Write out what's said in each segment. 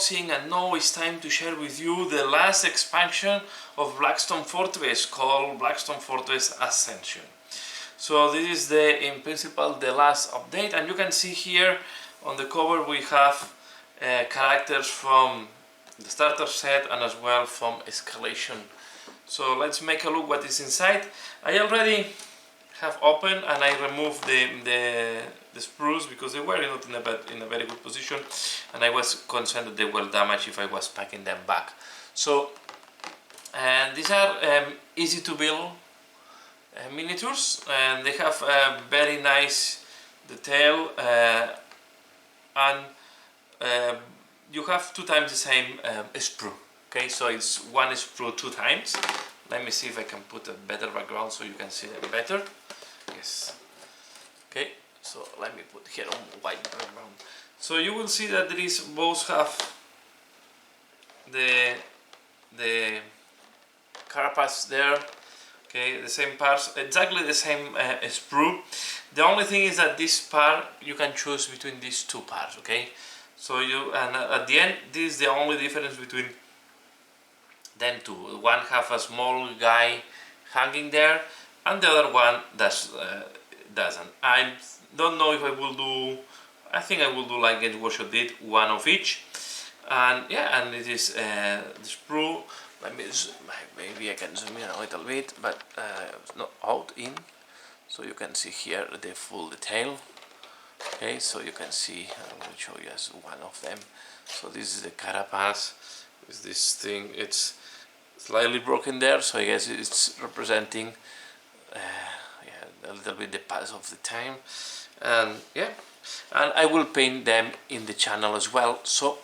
unboxing, and now it's time to share with you the last expansion of Blackstone Fortress, called Blackstone Fortress Ascension. So this is in principle the last update, and you can see here on the cover we have characters from the starter set and as well from Escalation. So let's make a look what is inside. I already have opened and I removed the sprues because they were not in a very good position, and I was concerned that they were damaged if I was packing them back. So these are easy to build miniatures, and they have a very nice detail, and you have 2 times the same sprue. Okay, so it's 1 sprue 2 times. Let me see if I can put a better background so you can see them better. Yes. Okay, so let me put here on white background. So you will see that both have the carapace there. Okay, the same parts, exactly the same sprue. The only thing is that this part you can choose between these 2 parts. Okay, so at the end, this is the only difference between them 2. One have a small guy hanging there, and the other one doesn't. I don't know if I will do. I think I will do like Games Workshop did, 1 of each. And yeah, and it is the sprue. Maybe I can zoom in a little bit, but it's not out in, so you can see here the full detail. Okay, so you can see, I'm going to show you as 1 of them. So this is the carapace with this thing. It's slightly broken there, so I guess it's representing a little bit the pass of the time. And yeah, and I will paint them in the channel as well, so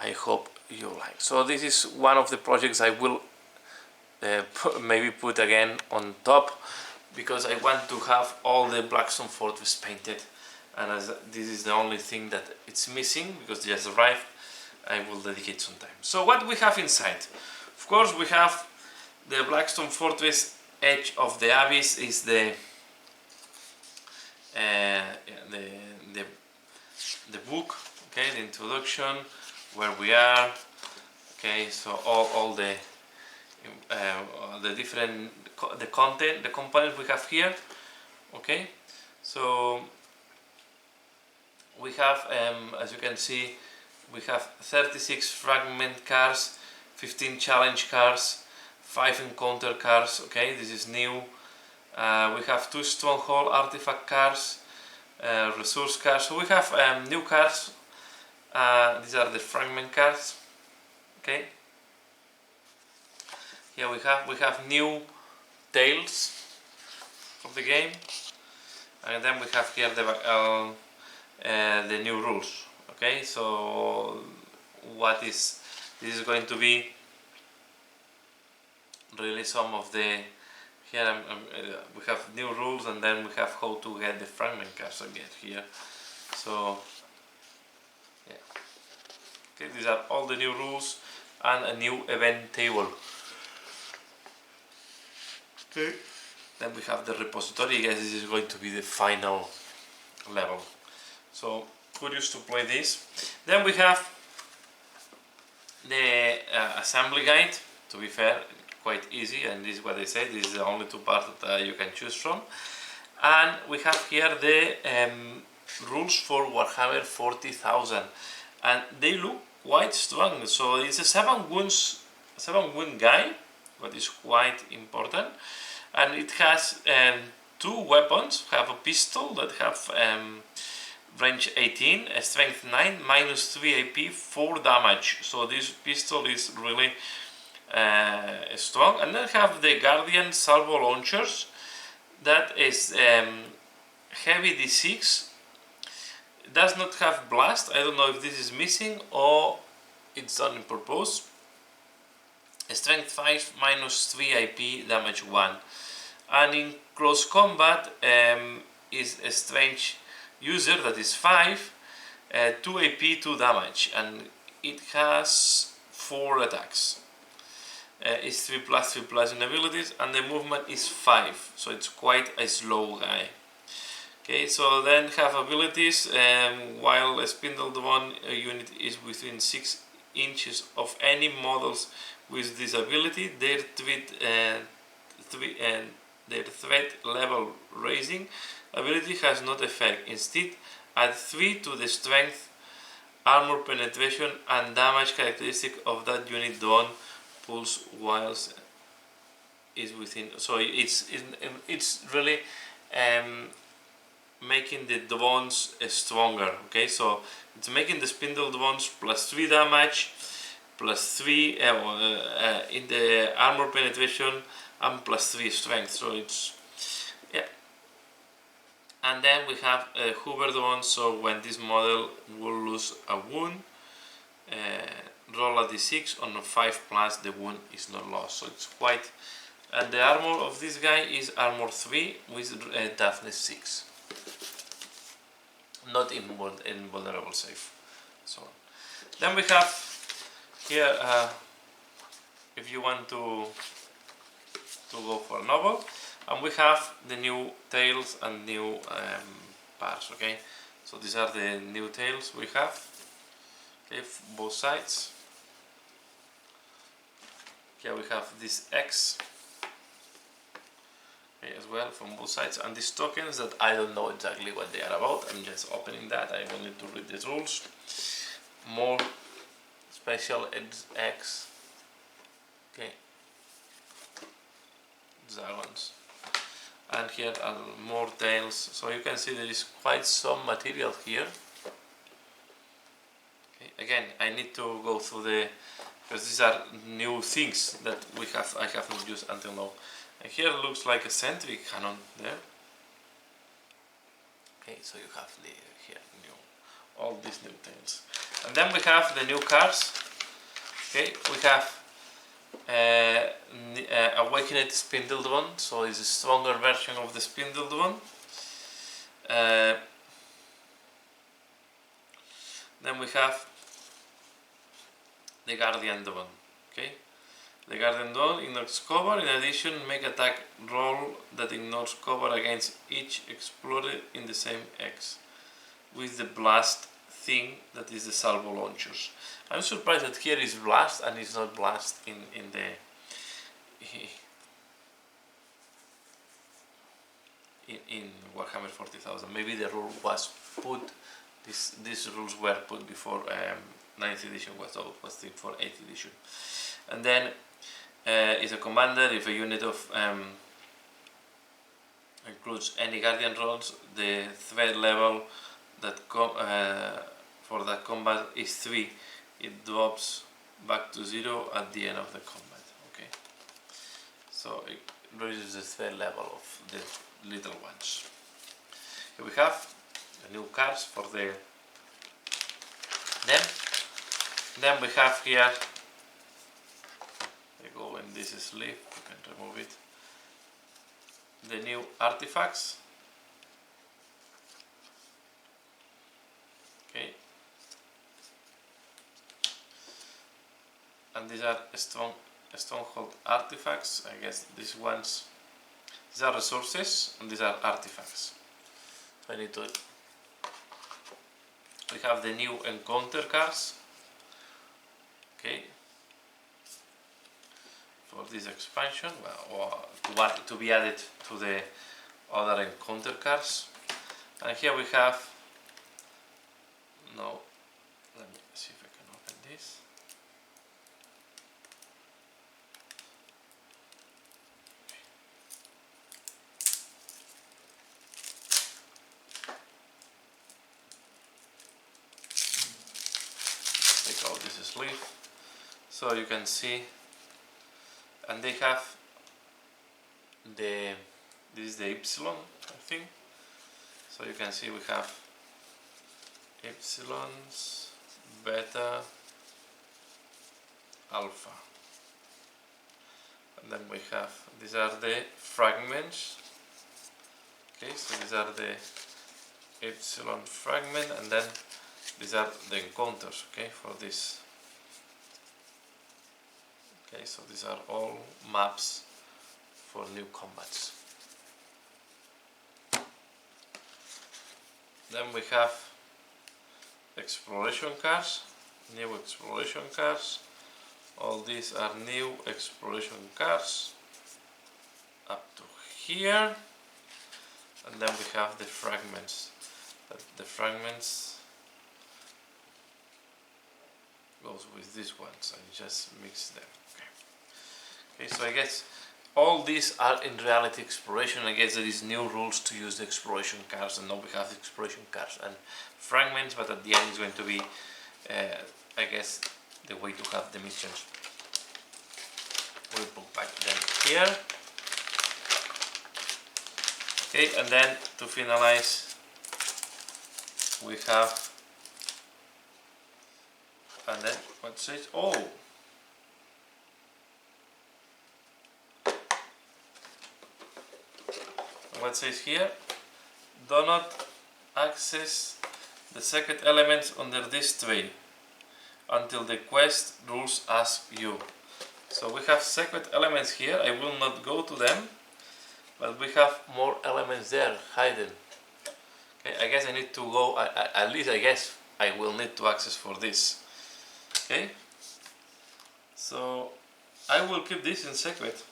I hope you like. So this is one of the projects I will maybe put again on top, because I want to have all the Blackstone Fortress painted, and as this is the only thing that it's missing because they just arrived, I will dedicate some time. So what we have inside? Of course we have the Blackstone Fortress Edge of the Abyss, is the book, okay, the introduction, where we are. Okay, so all the different content, the components we have here. Okay, so we have, as you can see, we have 36 fragment cards, 15 challenge cards, 5 encounter cards. Okay, this is new. We have 2 stronghold artifact cards, resource cards. So we have new cards. These are the fragment cards. Okay. Here we have new tales of the game, and then we have here the new rules. Okay, so this is going to be really some of the. Here we have new rules, and then we have how to get the fragment cards again here. So yeah, okay, these are all the new rules and a new event table. Okay, then we have the repository. I guess this is going to be the final level. So curious to play this. Then we have the assembly guide. To be fair, quite easy, and this is what I say, this is the only 2 parts that you can choose from. And we have here the rules for Warhammer 40,000, and they look quite strong. So it's a 7 wound guy, what is quite important, and it has 2 weapons. We have a pistol that have range 18, strength 9, minus 3 AP, 4 damage. So this pistol is really strong. And then have the Guardian salvo launchers, that is heavy D6, does not have blast. I don't know if this is missing or it's done in purpose. Strength 5, minus 3 IP, damage 1. And in close combat is a strange user, that is 5, 2 AP, 2 damage, and it has 4 attacks. It's 3+3+ in abilities, and the movement is 5, so it's quite a slow guy. Okay, so then have abilities, while a Spindle the one unit is within 6 inches of any models with this ability, their threat level raising ability has no effect. Instead, add 3 to the strength, armor penetration and damage characteristic of that unit Dawn pulse whilst is within. So it's really making the Dwons stronger. Okay, so it's making the Spindle Dwons plus 3 damage, plus 3 in the armor penetration, and plus 3 strength. So it's, yeah. And then we have Hoover Dwons. So when this model will lose a wound, roll a d6 on a 5 plus, the wound is not lost. So it's quite. And the armor of this guy is armor 3 with toughness 6. Not invulnerable save. So then we have here, if you want to go for novel, and we have the new tails and new parts. Okay, so these are the new tails we have. Okay, both sides. Here we have this X. Okay, as well from both sides, and these tokens that I don't know exactly what they are about. I'm just opening that. I will need to read the rules. More special X. Okay, Dragons, and here are more tails. So you can see there is quite some material here. Okay, again, I need to go through the, because these are new things that I have not used until now. And here it looks like a sentry cannon there. Okay, so you have here all these new tails. And then we have the new cars. Okay, we have Awakened Spindle Dwon, so it's a stronger version of the Spindle Dwon. Then we have the Guardian Dwon. Okay, the Guardian Dwon ignores cover. In addition, make attack roll that ignores cover against each exploded in the same X with the blast thing that is the salvo launchers. I'm surprised that here is blast and it's not blast in the in Warhammer 40,000. Maybe the rule was put. These rules were put before 9th edition was out. Was for 8th edition. And then is a commander. If a unit of includes any guardian rolls, the threat level that for that combat is 3. It drops back to 0 at the end of the combat. Okay, so it raises the threat level of the little ones. Here we have the new cards for the them. Then we have here, they go in this sleeve, you can remove it, the new artifacts. Okay, and these are stronghold artifacts. I guess these are resources and these are artifacts. So I need to. We have the new encounter cards. Okay, for this expansion, well, or to be added to the other encounter cards. And here we have. No, let me see if I can open this. Take out this sleeve, so you can see, and they have this is the Epsilon, I think. So you can see we have Epsilons, Beta, Alpha, and then we have, these are the fragments. Okay, so these are the Epsilon fragment, and then these are the encounters. Okay, for this. Okay, so these are all maps for new combats. Then we have exploration cards. new exploration cards. All these are new exploration cards up to here, and then we have the fragments. The fragments goes with these ones, and just mix them. Okay, so I guess all these are in reality exploration. I guess there is new rules to use the exploration cards, and now we have exploration cards and fragments, but at the end it's going to be I guess the way to have the missions. We'll put back them here. Okay, and then to finalize we have, and then what's it? Oh! What says here? Do not access the secret elements under this tray until the quest rules ask you. So we have secret elements here. I will not go to them, but we have more elements there hidden. Okay, I guess I need to go, at least I guess I will need to access for this. Okay, so I will keep this in secret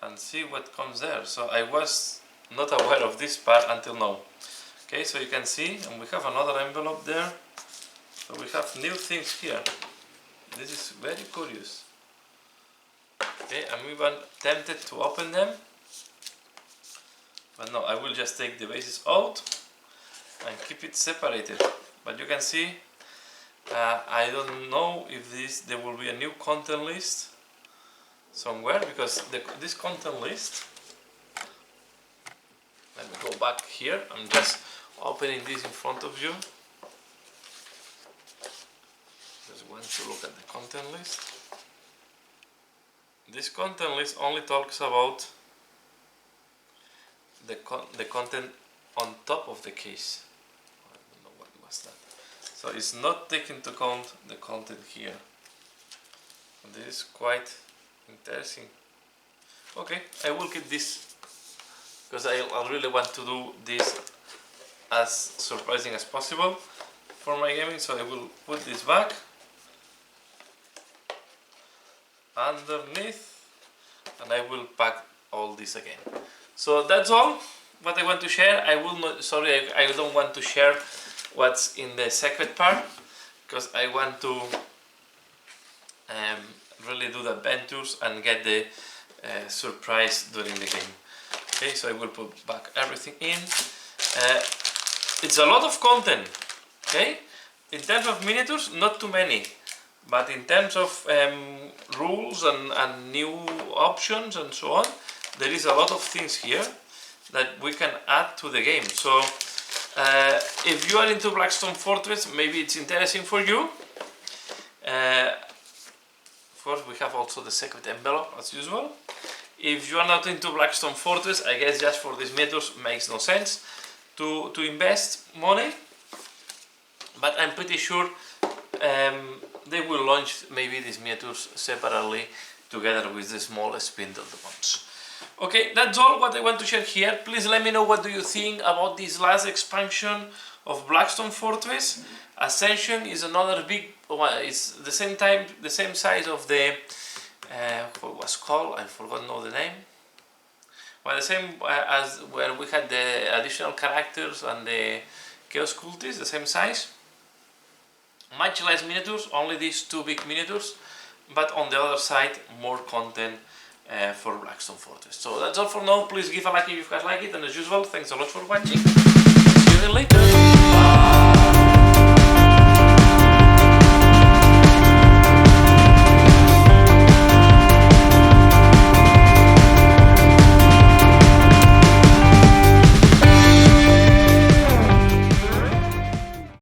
and see what comes there. So I was not aware of this part until now. Okay, so you can see, and we have another envelope there. So we have new things here. This is very curious. Okay, I'm even tempted to open them, but no, I will just take the bases out and keep it separated. But you can see, I don't know if there will be a new content list somewhere, because this content list, let me go back here. I'm just opening this in front of you. Just want to look at the content list. This content list only talks about the content on top of the case. I don't know what was that. So it's not taking into account the content here. And this is quite interesting. Okay, I will keep this because I really want to do this as surprising as possible for my gaming. So I will put this back underneath, and I will pack all this again. So that's all what I want to share. I will not, sorry, I don't want to share what's in the secret part, because I want to really do the adventures and get the surprise during the game. Okay, so I will put back everything in. It's a lot of content. Okay, in terms of miniatures, not too many, but in terms of rules and new options and so on, there is a lot of things here that we can add to the game. So if you are into Blackstone Fortress, maybe it's interesting for you. Of course, we have also the secret envelope as usual. If you are not into Blackstone Fortress, I guess just for these miniatures makes no sense to invest money. But I'm pretty sure they will launch maybe these miniatures separately together with the small spindled ones. Okay, that's all what I want to share here. Please let me know what do you think about this last expansion of Blackstone Fortress. Ascension is another big, well, it's the same size of the what was called, I forgot now the name. Well, the same as where we had the additional characters and the Chaos Cultists, the same size. Much less miniatures, only these two big miniatures, but on the other side more content for Blackstone Fortress. So that's all for now. Please give a like if you guys like it, and as usual, thanks a lot for watching. See you later. Bye.